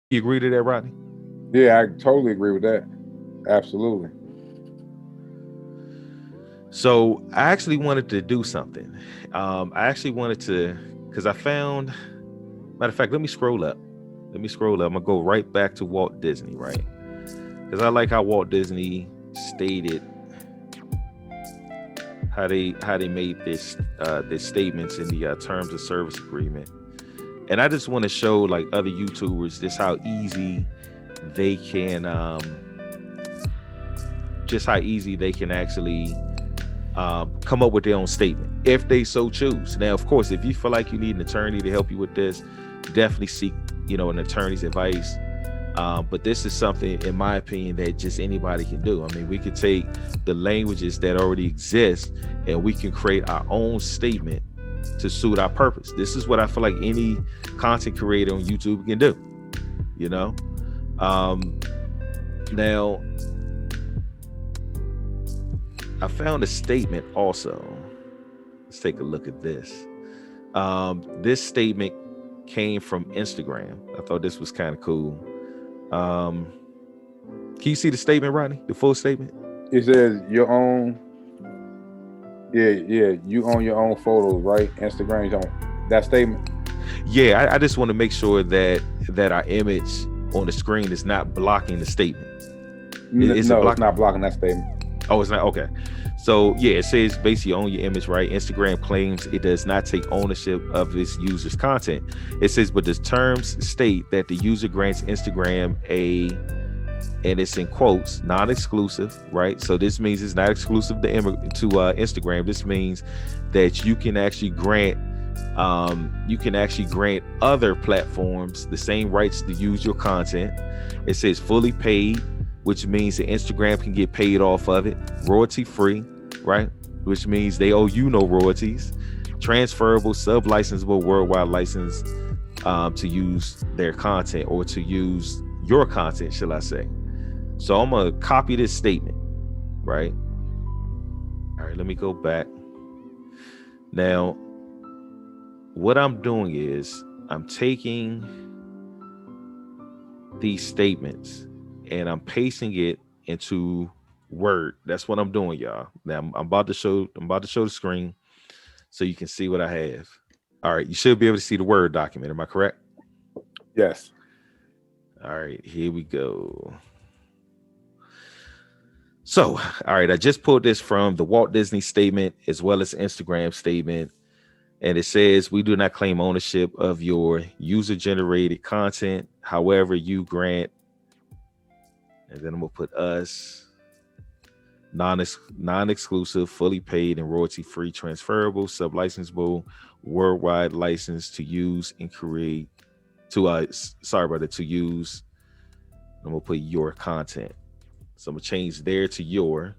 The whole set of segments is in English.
You agree to that, Rodney? Yeah, I totally agree with that. Absolutely. So I actually wanted to do something. I actually wanted to, because I found, matter of fact, let me scroll up. Let me scroll up. I'm gonna go right back to Walt Disney, right? Because I like how Walt Disney stated how they made this statements in the terms of service agreement. And I just want to show like other YouTubers just how easy they can just how easy they can actually come up with their own statement if they so choose. Now, of course, if you feel like you need an attorney to help you with this, definitely seek an attorney's advice. But this is something, in my opinion, that just anybody can do. I mean, we could take the languages that already exist and we can create our own statement to suit our purpose. This is what I feel like any content creator on YouTube can do. You know, now I found a statement also. Let's take a look at this. This statement came from Instagram. I thought this was kind of cool. Can you see the statement, Rodney? The full statement? It says your own. Yeah. You own your own photos, right? Instagram's on that statement. Yeah, I just want to make sure that our image on the screen is not blocking the statement. Is it No, it's blocking? not blocking that statement. Oh, it's not. Okay. So yeah, it says basically own your image, right? Instagram claims it does not take ownership of its users' content. It says, but the terms state that the user grants Instagram and it's in quotes, non-exclusive, right? So this means it's not exclusive to Instagram. This means that you can actually grant other platforms the same rights to use your content. It says fully paid, which means that Instagram can get paid off of it, royalty free, right? Which means they owe you no royalties. Transferable, sub-licensable, worldwide license to use their content, or to use your content, shall I say. So I'm gonna copy this statement, right? All right, let me go back. Now, what I'm doing is I'm taking these statements and I'm pasting it into Word. That's what I'm doing, y'all. Now I'm about to show the screen so you can see what I have. All right, you should be able to see the Word document. Am I correct? Yes. All right, here we go. So, all right, I just pulled this from the Walt Disney statement as well as Instagram statement. And it says, we do not claim ownership of your user-generated content. However, you grant, and then I'm going to put us, non-exclusive, fully paid, and royalty-free, transferable, sub-licensable, worldwide license to use and create, to use, I'm going to put your content. So I'm going to change there to your.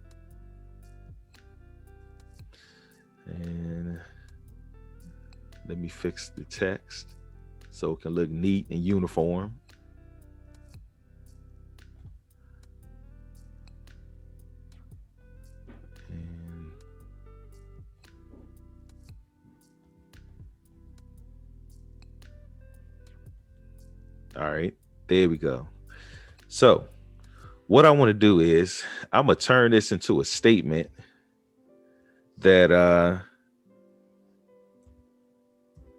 And let me fix the text so it can look neat and uniform. And all right, there we go. So what I want to do is I'm going to turn this into a statement that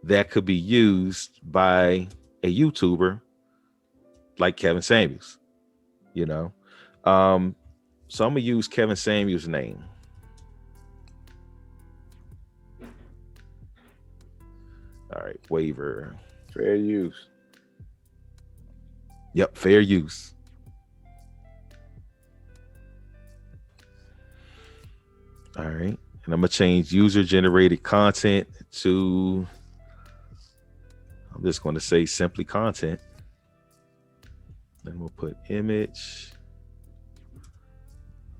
that could be used by a YouTuber like Kevin Samuels, you know. So I'm gonna use Kevin Samuels' name. All right, waiver. Fair use. Yep, fair use. All right, and I'm gonna change user-generated content to, I'm just going to say simply content. Then we'll put image,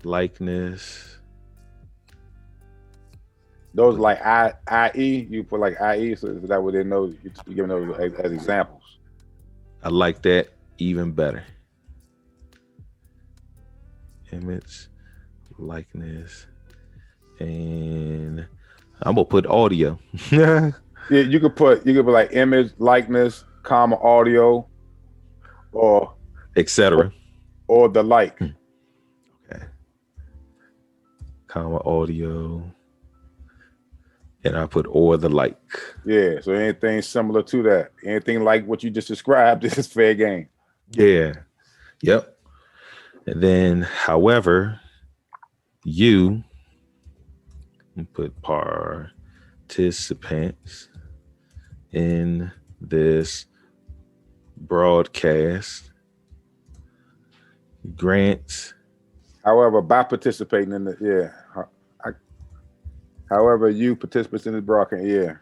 likeness. Those like IE, you put like IE, so that way they know you're giving those as examples. I like that even better. Image, likeness, and I'm gonna put audio. Yeah, you could put like image, likeness, comma, audio. or etc. or the like. Okay. Comma audio. And I put or the like. Yeah. So anything similar to that, anything like what you just described, this is fair game. Yeah. Yep. And then, however, you put participants in this broadcast grants. However, by participating in the however you participants in this broadcast, yeah.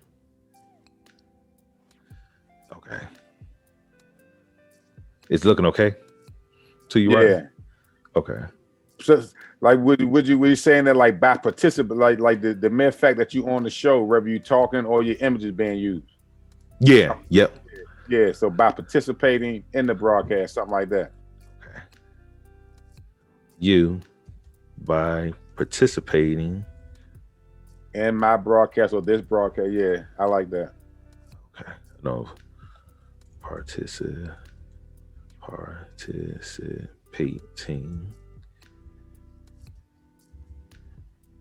Okay. It's looking okay to you, Yeah. right? Okay. So, like, would you saying that like by participate, like the mere fact that you on the show, whether you talking or your image is being used? Yeah. Yep. Yeah. So by participating in the broadcast, something like that. Okay. You by participating in my broadcast or this broadcast, yeah, I like that. Okay. No. Participating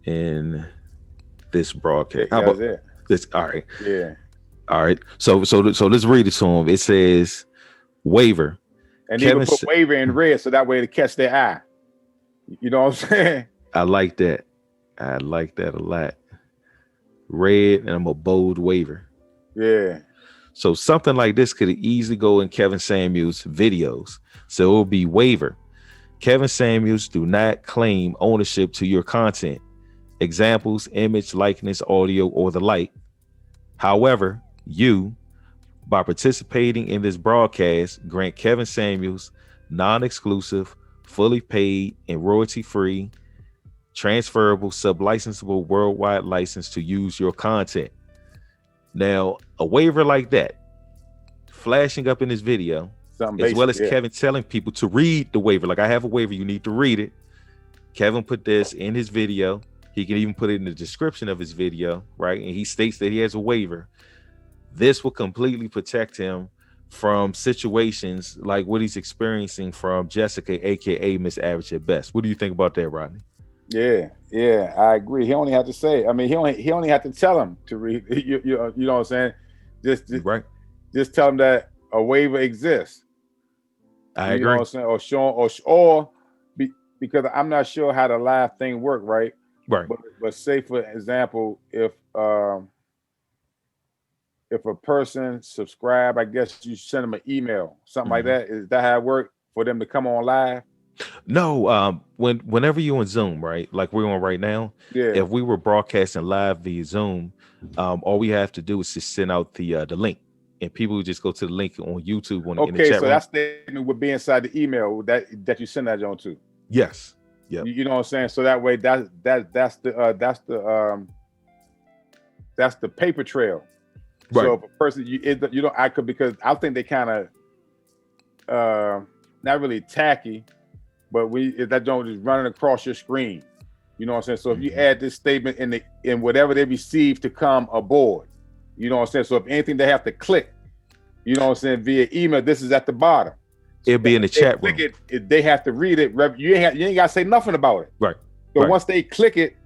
in this broadcast. How about it? This? All right. Yeah. All right. So let's read it to him. It says waiver. And even put waiver in red so that way to catch their eye. You know what I'm saying? I like that. I like that a lot. Red, and I'm a bold waiver. Yeah. So something like this could easily go in Kevin Samuels' videos. So it will be waiver. Kevin Samuels do not claim ownership to your content. Examples, image, likeness, audio, or the like. However, you, by participating in this broadcast, grant Kevin Samuels non-exclusive, fully paid, and royalty-free, transferable, sublicensable worldwide license to use your content. Now, a waiver like that, flashing up in this video, as well as Kevin telling people to read the waiver. Like, I have a waiver, you need to read it. Kevin put this in his video. He can even put it in the description of his video, right? And he states that he has a waiver. This will completely protect him from situations like what he's experiencing from Jessica, aka Miss Average at Best. What do you think about that, Rodney? Yeah, I agree. He only had to say, I mean, he only had to tell him to read. You know what I'm saying? Just right. Just tell him that a waiver exists. I agree. You know what I'm saying? Or show, or because I'm not sure how the live thing work, right? Right. But say for example, if a person subscribe, I guess you send them an email, something like that. Is that how it work for them to come on live? No, whenever you're on Zoom, right? Like we're on right now. Yeah. If we were broadcasting live via Zoom, all we have to do is just send out the link, and people would just go to the link on YouTube in the chat room. That statement would be inside the email that you send that on to. Yes. Yeah. You know what I'm saying? So that way, that's the paper trail. Right. So if a person because I think they kind of not really tacky, but if that don't just running across your screen, you know what I'm saying? So if you add this statement in whatever they receive to come aboard, you know what I'm saying? So if anything they have to click, you know what I'm saying, via email, this is at the bottom. It'll be in the chat room. They have to read it. You ain't got to say nothing about it. Right. So once they click it,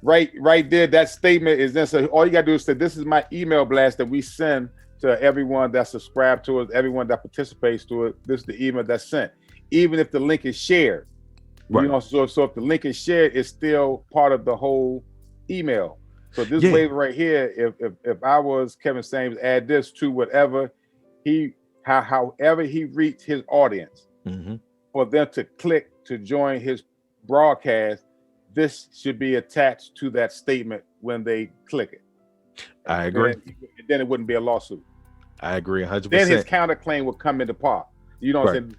right there, that statement is then. So all you got to do is say, this is my email blast that we send to everyone that subscribed to us, everyone that participates to it. This is the email that's sent. Even if the link is shared. Right. You know, so if the link is shared, it's still part of the whole email. So this waiver right here, if I was Kevin Samuels, add this to whatever however he reached his audience, for them to click to join his broadcast, this should be attached to that statement when they click it. I agree. Then it wouldn't be a lawsuit. I agree 100%. Then his counterclaim would come into part. You know what I'm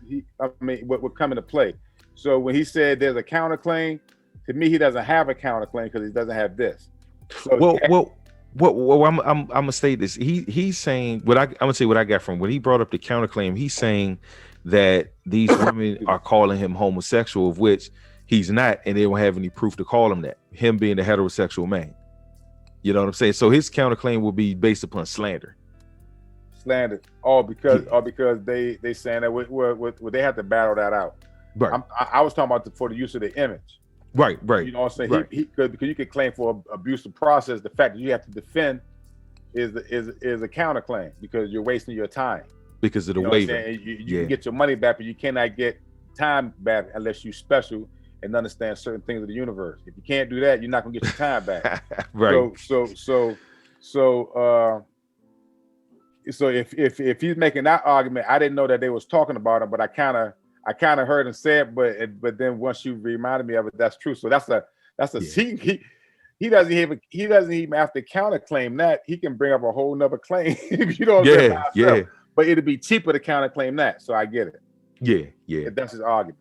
saying? What would come into play. So when he said there's a counterclaim, to me, he doesn't have a counterclaim because he doesn't have this. So I'm gonna say this. He's saying I'm gonna say what I got from when he brought up the counterclaim. He's saying that these women are calling him homosexual, of which he's not, and they don't have any proof to call him that. Him being a heterosexual man. You know what I'm saying? So his counterclaim will be based upon slander. Slandered. Oh, because they saying that they have to battle that out. Right. I was talking about for the use of the image. Right. You know what I'm saying? Right. He could, because you could claim for abusive process. The fact that you have to defend is a counterclaim because you're wasting your time. Because of the you know waiver. You can get your money back, but you cannot get time back unless you special and understand certain things of the universe. If you can't do that, you're not gonna get your time back. Right. So if he's making that argument, I didn't know that they was talking about him, but I kind of heard him say it, but then once you reminded me of it, that's true. So that's a he doesn't even have to counterclaim that. He can bring up a whole nother claim. You know what I'm saying? Yeah. But it'd be cheaper to counterclaim that. So I get it. Yeah. That's his argument.